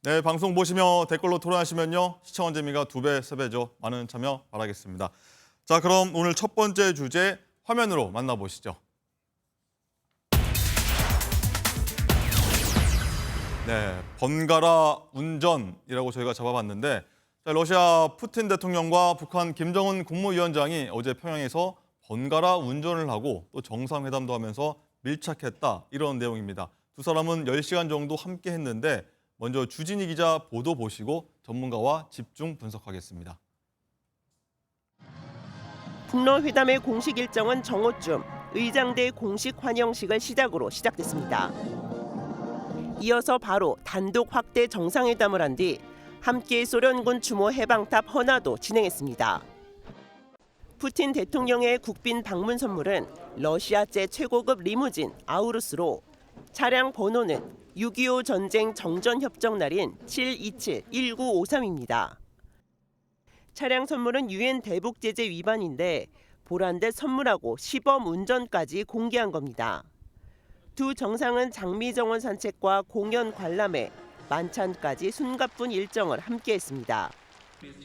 네, 방송 보시며 댓글로 토론하시면요. 시청원 재미가 2배, 3배죠. 많은 참여 바라겠습니다. 자, 그럼 오늘 첫 번째 주제 화면으로 만나보시죠. 네, 번갈아 운전이라고 저희가 잡아봤는데 러시아 푸틴 대통령과 북한 김정은 국무위원장이 어제 평양에서 번갈아 운전을 하고 또 정상회담도 하면서 밀착했다 이런 내용입니다. 두 사람은 10시간 정도 함께 했는데 먼저 주진희 기자 보도 보시고 전문가와 집중 분석하겠습니다. 북러 회담의 공식 일정은 정오쯤 의장대 공식 환영식을 시작으로 시작됐습니다. 이어서 바로 단독 확대 정상회담을 한 뒤 함께 소련군 주모 해방탑 헌화도 진행했습니다. 푸틴 대통령의 국빈 방문 선물은 러시아제 최고급 리무진 아우루스로 차량 번호는 6.25 전쟁 정전협정 날인 727-1953입니다. 차량 선물은 유엔 대북 제재 위반인데 보란듯 선물하고 시범 운전까지 공개한 겁니다. 두 정상은 장미정원 산책과 공연 관람회, 만찬까지 숨가쁜 일정을 함께했습니다.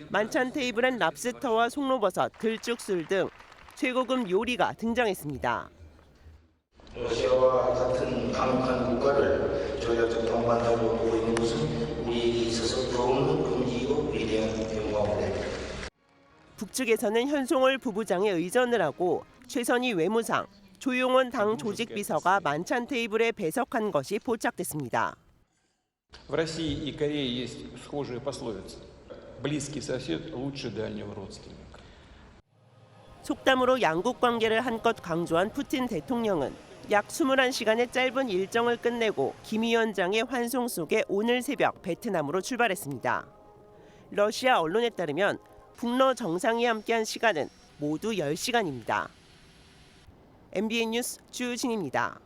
만찬 테이블엔 랍스터와 송로버섯, 들쭉술 등 최고급 요리가 등장했습니다. 러시아와 같은 강력한 국가를 조약적 동반자로 두고 있는 것은 우리에게 있어서 부러운 긍지이고 위대한 영광입니다. 북측에서는 현송월 부부장에 의전을 하고 최선희 외무상, 조용원 당 조직비서가 만찬 테이블에 배석한 것이 포착됐습니다. В России и Корее есть схожие пословицы. Близкий сосед лучше дальнего родственника. 속담으로 양국 관계를 한껏 강조한 푸틴 대통령은 약 21시간의 짧은 일정을 끝내고 김 위원장의 환송 속에 오늘 새벽 베트남으로 출발했습니다. 러시아 언론에 따르면 북러 정상이 함께한 시간은 모두 10시간입니다. MBN 뉴스 주진입니다.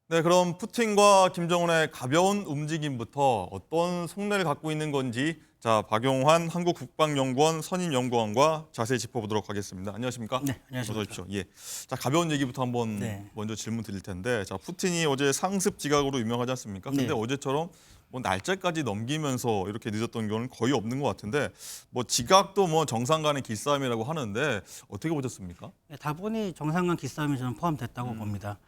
네, 그럼 푸틴과 김정은의 가벼운 움직임부터 어떤 속내를 갖고 있는 건지 자, 박용환 한국국방연구원 선임연구원과 자세히 짚어보도록 하겠습니다. 안녕하십니까? 네, 안녕하십니까? 어서 오십시오. 예. 자, 가벼운 얘기부터 한번 먼저 질문 드릴 텐데, 자, 푸틴이 어제 상습 지각으로 유명하지 않습니까? 근데 어제처럼 뭐 날짜까지 넘기면서 이렇게 늦었던 경우는 거의 없는 것 같은데, 뭐 지각도 뭐 정상 간의 기싸움이라고 하는데 어떻게 보셨습니까? 다분히 정상 간 기싸움이 저는 포함됐다고 봅니다.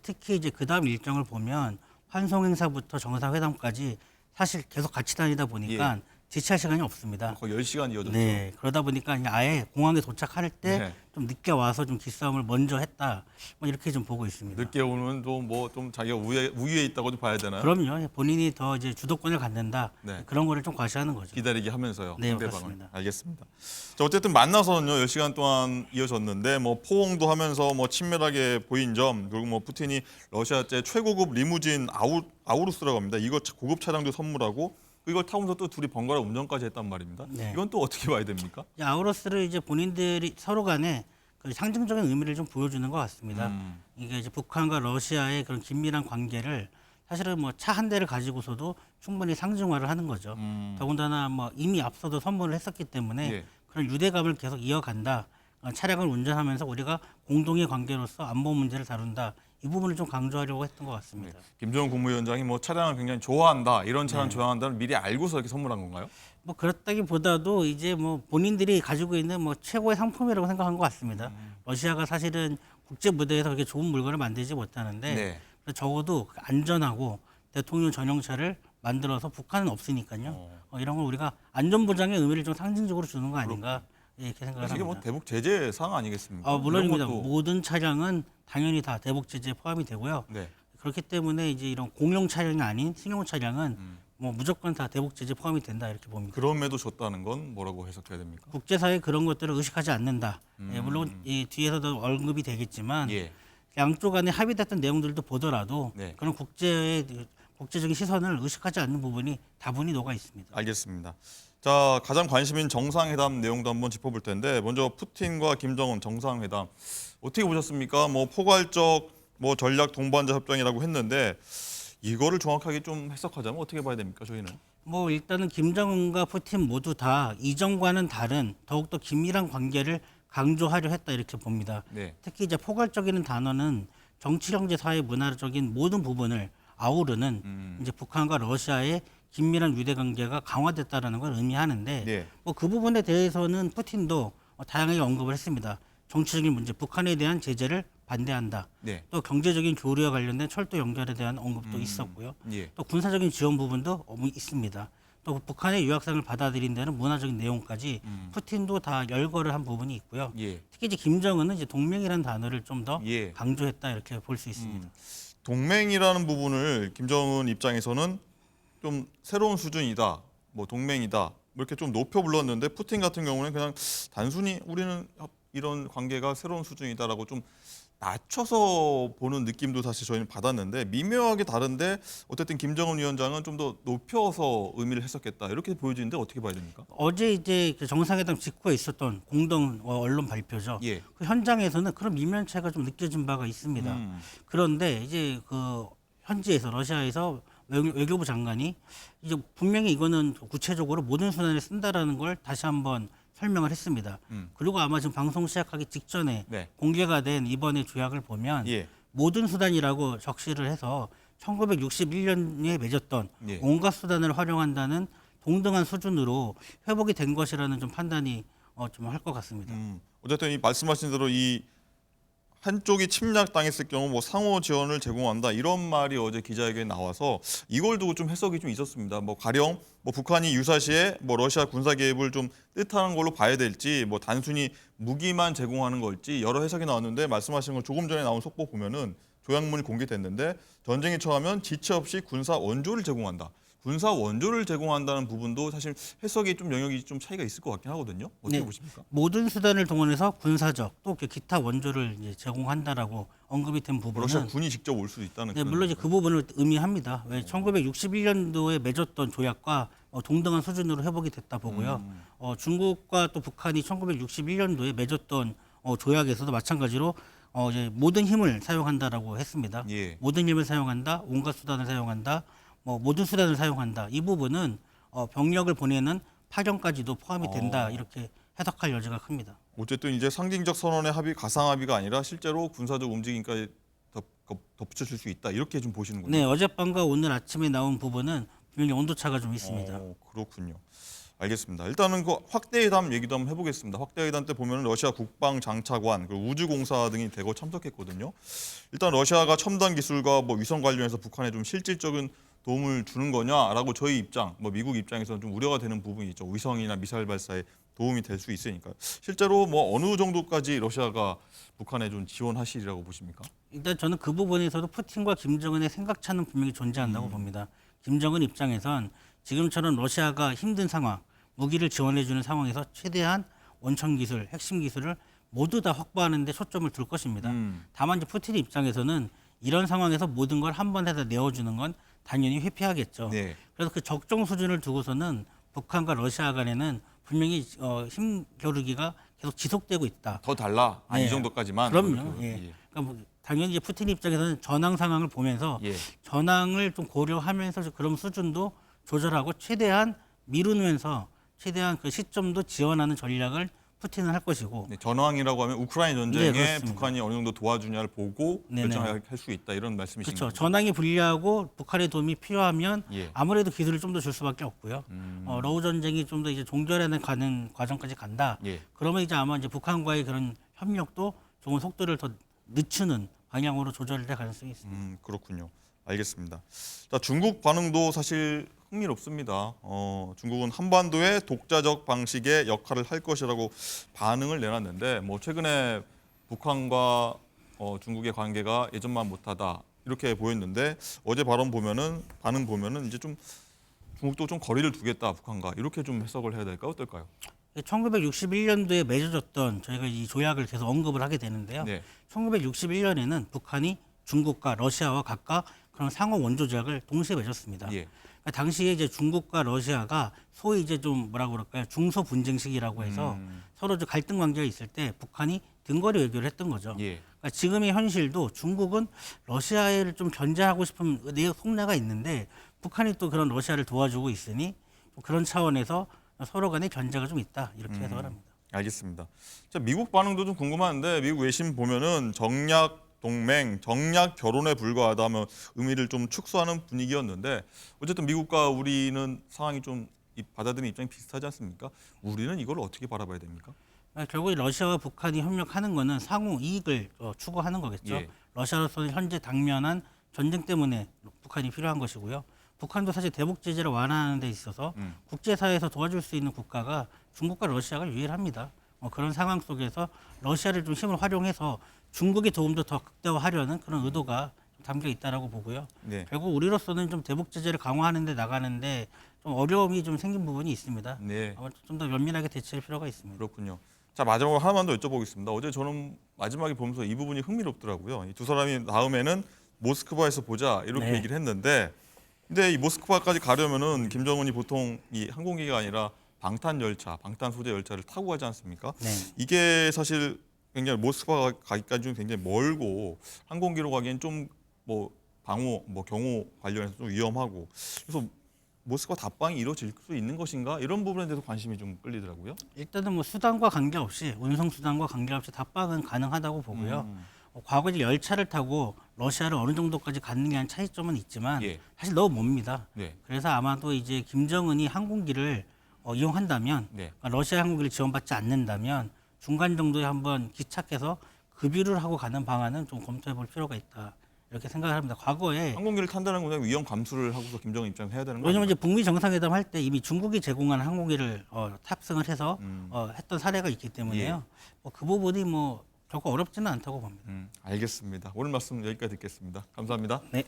특히 이제 그 다음 일정을 보면 환송 행사부터 정상회담까지 사실 계속 같이 다니다 보니까 지체할 시간이 없습니다. 거의 10시간 이어졌죠. 네, 그러다 보니까 아예 공항에 도착할 때 좀 늦게 와서 좀 기싸움을 먼저 했다. 뭐 이렇게 좀 보고 있습니다. 늦게 오면 좀 뭐 좀 자기가 우위에 있다고 좀 봐야 되나요? 그럼요. 본인이 더 이제 주도권을 갖는다. 그런 거를 좀 과시하는 거죠. 기다리게 하면서요. 네, 상대방을. 그렇습니다. 알겠습니다. 자, 어쨌든 만나서는요 10시간 동안 이어졌는데 뭐 포옹도 하면서 뭐 친밀하게 보인 점 그리고 뭐 푸틴이 러시아제 최고급 리무진 아우루스라고 합니다. 이거 고급 차량도 선물하고 이걸 타면서 또 둘이 번갈아 운전까지 했단 말입니다. 네. 이건 또 어떻게 봐야 됩니까? 아우러스를 이제 본인들이 서로 간에 그 상징적인 의미를 좀 보여주는 것 같습니다. 이게 이제 북한과 러시아의 그런 긴밀한 관계를 사실은 뭐 차 한 대를 가지고서도 충분히 상징화를 하는 거죠. 더군다나 뭐 이미 앞서도 선물을 했었기 때문에 그런 유대감을 계속 이어간다. 차량을 운전하면서 우리가 공동의 관계로서 안보 문제를 다룬다. 이 부분을 좀 강조하려고 했던 것 같습니다. 김정은 국무위원장이 뭐 차량을 굉장히 좋아한다, 이런 차량 좋아한다는 미리 알고서 이렇게 선물한 건가요? 뭐 그렇다기보다도 이제 뭐 본인들이 가지고 있는 뭐 최고의 상품이라고 생각한 것 같습니다. 러시아가 사실은 국제 무대에서 그렇게 좋은 물건을 만들지 못하는데 적어도 안전하고 대통령 전용차를 만들어서 북한은 없으니까요. 이런 걸 우리가 안전보장의 의미를 좀 상징적으로 주는 거 아닌가 이렇게 생각을 합니다. 이게 뭐 대북 제재 사항 아니겠습니까? 물론입니다. 모든 차량은 당연히 다 대북 제재에 포함이 되고요. 그렇기 때문에 이제 이런 공용 차량이 아닌 승용 차량은 뭐 무조건 다 대북 제재 포함이 된다 이렇게 봅니다. 그럼에도 줬다는 건 뭐라고 해석해야 됩니까? 국제사회 그런 것들을 의식하지 않는다. 물론 이 뒤에서도 언급이 되겠지만 양쪽 간에 합의됐던 내용들도 보더라도 그런 국제적인 시선을 의식하지 않는 부분이 다분히 녹아 있습니다. 알겠습니다. 자, 가장 관심인 정상회담 내용도 한번 짚어볼 텐데 먼저 푸틴과 김정은 정상회담 어떻게 보셨습니까? 뭐 포괄적 뭐 전략 동반자 협정이라고 했는데 이거를 정확하게 좀 해석하자면 어떻게 봐야 됩니까, 저희는? 뭐 일단은 김정은과 푸틴 모두 다 이전과는 다른 더욱더 긴밀한 관계를 강조하려 했다 이렇게 봅니다. 특히 이제 포괄적인 단어는 정치, 경제, 사회, 문화적인 모든 부분을 아우르는 이제 북한과 러시아의 긴밀한 유대 관계가 강화됐다라는 걸 의미하는데 네. 뭐 그 부분에 대해서는 푸틴도 다양하게 언급을 했습니다. 정치적인 문제, 북한에 대한 제재를 반대한다. 네. 또 경제적인 교류와 관련된 철도 연결에 대한 언급도 있었고요. 예. 또 군사적인 지원 부분도 있습니다. 또 북한의 유학생을 받아들인다는 문화적인 내용까지 푸틴도 다 열거를 한 부분이 있고요. 예. 특히 이제 김정은은 이제 동맹이라는 단어를 좀 더 예. 강조했다 이렇게 볼 수 있습니다. 동맹이라는 부분을 김정은 입장에서는 좀 새로운 수준이다, 뭐 동맹이다, 뭐 이렇게 좀 높여 불렀는데 푸틴 같은 경우는 그냥 단순히 우리는 이런 관계가 새로운 수준이다라고 좀 낮춰서 보는 느낌도 사실 저희는 받았는데 미묘하게 다른데 어쨌든 김정은 위원장은 좀 더 높여서 의미를 했었겠다 이렇게 보여지는데 어떻게 봐야 됩니까? 어제 이제 그 정상회담 직후에 있었던 공동 언론 발표죠. 예. 그 현장에서는 그런 미묘한 차이가 좀 느껴진 바가 있습니다. 그런데 이제 그 현지에서 러시아에서 외교부 장관이 이제 분명히 이거는 구체적으로 모든 수단을 쓴다라는 걸 다시 한번 설명을 했습니다. 그리고 아마 지금 방송 시작하기 직전에 네. 공개가 된 이번의 조약을 보면 예. 모든 수단이라고 적시를 해서 1961년에 맺었던 예. 온갖 수단을 활용한다는 동등한 수준으로 회복이 된 것이라는 좀 판단이 좀 할 것 같습니다. 어쨌든 이 말씀하신 대로 이 한쪽이 침략당했을 경우 뭐 상호 지원을 제공한다 이런 말이 어제 기자회견에 나와서 이걸 두고 좀 해석이 좀 있었습니다. 뭐 가령 뭐 북한이 유사시에 뭐 러시아 군사 개입을 좀 뜻하는 걸로 봐야 될지 뭐 단순히 무기만 제공하는 걸지 여러 해석이 나왔는데 말씀하신 걸 조금 전에 나온 속보 보면은 조약문이 공개됐는데 전쟁이 처하면 지체 없이 군사 원조를 제공한다. 군사 원조를 제공한다는 부분도 사실 해석이 좀 영역이 좀 차이가 있을 것 같긴 하거든요. 어떻게 네. 보십니까? 모든 수단을 동원해서 군사적 또 기타 원조를 이제 제공한다라고 언급이 된 부분은 러시아 군이 직접 올 수도 있다는 네, 그런 물론 이제 그 부분을 의미합니다. 왜 1961년도에 맺었던 조약과 동등한 수준으로 회복이 됐다 보고요. 중국과 또 북한이 1961년도에 맺었던 조약에서도 마찬가지로 이제 모든 힘을 사용한다라고 했습니다. 예. 모든 힘을 사용한다, 온갖 수단을 사용한다, 뭐 모든 수단을 사용한다. 이 부분은 병력을 보내는 파견까지도 포함이 된다 이렇게 해석할 여지가 큽니다. 어쨌든 이제 상징적 선언의 합의, 가상 합의가 아니라 실제로 군사적 움직임까지 덧붙여질 수 있다 이렇게 좀 보시는군요. 네, 어젯밤과 오늘 아침에 나온 부분은 분명히 온도차가 좀 있습니다. 그렇군요. 알겠습니다. 일단은 그 확대회담 얘기도 한번 해보겠습니다. 확대회담 때 보면 러시아 국방장차관, 그리고 우주공사 등이 대거 참석했거든요. 일단 러시아가 첨단 기술과 뭐 위성 관련해서 북한에 좀 실질적인 도움을 주는 거냐라고 저희 입장, 뭐 미국 입장에서는 좀 우려가 되는 부분이 있죠. 위성이나 미사일 발사에 도움이 될 수 있으니까. 실제로 뭐 어느 정도까지 러시아가 북한에 좀 지원하시리라고 보십니까? 일단 저는 그 부분에서도 푸틴과 김정은의 생각차는 분명히 존재한다고 봅니다. 김정은 입장에선 지금처럼 러시아가 힘든 상황, 무기를 지원해주는 상황에서 최대한 원천 기술, 핵심 기술을 모두 다 확보하는 데 초점을 둘 것입니다. 다만 이제 푸틴 입장에서는 이런 상황에서 모든 걸 한 번에 다 내어주는 건 당연히 회피하겠죠. 네. 그래서 그 적정 수준을 두고서는 북한과 러시아 간에는 분명히 힘 겨루기가 계속 지속되고 있다. 더 달라? 이 네. 정도까지만? 그럼요. 예. 그러니까 뭐 당연히 이제 푸틴 입장에서는 전황 상황을 보면서 예. 전황을 좀 고려하면서 그런 수준도 조절하고 최대한 미루면서 최대한 그 시점도 지원하는 전략을 푸틴은 할 것이고. 네, 전황이라고 하면 우크라이나 전쟁에 네, 그렇습니다. 북한이 어느 정도 도와주냐를 보고 네네. 결정할 수 있다 이런 말씀이신 그렇죠. 거죠? 전황이 불리하고 북한의 도움이 필요하면 예. 아무래도 기술을 좀 더 줄 수밖에 없고요. 러우 전쟁이 좀 더 이제 종결하는 가는 과정까지 간다. 예. 그러면 이제 아마 이제 북한과의 그런 협력도 조금 속도를 더 늦추는 방향으로 조절될 가능성이 있습니다. 그렇군요. 알겠습니다. 자, 중국 반응도 사실 흥미롭습니다. 중국은 한반도의 독자적 방식의 역할을 할 것이라고 반응을 내놨는데 뭐 최근에 북한과 중국의 관계가 예전만 못하다 이렇게 보였는데 어제 반응 보면은 이제 좀 중국도 좀 거리를 두겠다 북한과 이렇게 좀 해석을 해야 될까 어떨까요? 1961년도에 맺어졌던 저희가 이 조약을 계속 언급을 하게 되는데요. 네. 1961년에는 북한이 중국과 러시아와 각각 그런 상호 원조 조약을 동시에 맺었습니다. 예. 그러니까 당시에 이제 중국과 러시아가 소위 이제 좀 뭐라고 그럴까요? 중소 분쟁식이라고 해서 서로 좀 갈등 관계가 있을 때 북한이 등거리 외교를 했던 거죠. 예. 그러니까 지금의 현실도 중국은 러시아를 좀 견제하고 싶은 속내가 있는데 북한이 또 그런 러시아를 도와주고 있으니 그런 차원에서 서로 간의 견제가 좀 있다 이렇게 해석을 합니다. 알겠습니다. 자, 미국 반응도 좀 궁금한데 미국 외신 보면은 정략 동맹, 정략 결혼에 불과하다며 의미를 좀 축소하는 분위기였는데 어쨌든 미국과 우리는 상황이 좀 받아들이는 입장이 비슷하지 않습니까? 우리는 이걸 어떻게 바라봐야 됩니까? 결국 러시아와 북한이 협력하는 것은 상호 이익을 추구하는 거겠죠. 예. 러시아로서는 현재 당면한 전쟁 때문에 북한이 필요한 것이고요. 북한도 사실 대북 제재를 완화하는 데 있어서 국제사회에서 도와줄 수 있는 국가가 중국과 러시아가 유일합니다. 그런 상황 속에서 러시아를 좀 힘을 활용해서 중국의 도움도 더 극대화하려는 그런 의도가 담겨 있다라고 보고요. 네. 결국 우리로서는 좀 대북 제재를 강화하는 데 나가는데 좀 어려움이 좀 생긴 부분이 있습니다. 네. 좀 더 면밀하게 대처할 필요가 있습니다. 그렇군요. 자, 마지막으로 하나만 더 여쭤보겠습니다. 어제 저는 마지막에 보면서 이 부분이 흥미롭더라고요. 이 두 사람이 다음에는 모스크바에서 보자 이렇게 네. 얘기를 했는데 근데 이 모스크바까지 가려면은 김정은이 보통 이 항공기가 아니라 방탄 열차, 방탄 소재 열차를 타고 가지 않습니까? 네. 이게 사실 굉장히 모스크바 가기까지는 굉장히 멀고 항공기로 가기엔 좀 뭐 방호, 뭐 경호 관련해서 좀 위험하고 그래서 모스크바 답방이 이루어질 수 있는 것인가 이런 부분에 대해서 관심이 좀 끌리더라고요. 일단은 뭐 수단과 관계없이 운송 수단과 관계없이 답방은 가능하다고 보고요. 과거 이제 열차를 타고 러시아를 어느 정도까지 갔느냐는 차이점은 있지만 예. 사실 너무 멉니다. 네. 그래서 아마도 이제 김정은이 항공기를 이용한다면 네. 그러니까 러시아 항공기를 지원받지 않는다면 중간 정도에 한번 기착해서 급유를 하고 가는 방안은 좀 검토해 볼 필요가 있다. 이렇게 생각을 합니다. 과거에 항공기를 탄다는 건 위험 감수를 하고서 김정은 입장 해야 되는 거 왜냐면 이제 아닙니까? 북미 정상회담 할 때 이미 중국이 제공한 항공기를 탑승을 해서 했던 사례가 있기 때문에요. 그 부분이 뭐 결코 어렵지는 않다고 봅니다. 알겠습니다. 오늘 말씀 여기까지 듣겠습니다. 감사합니다. 네.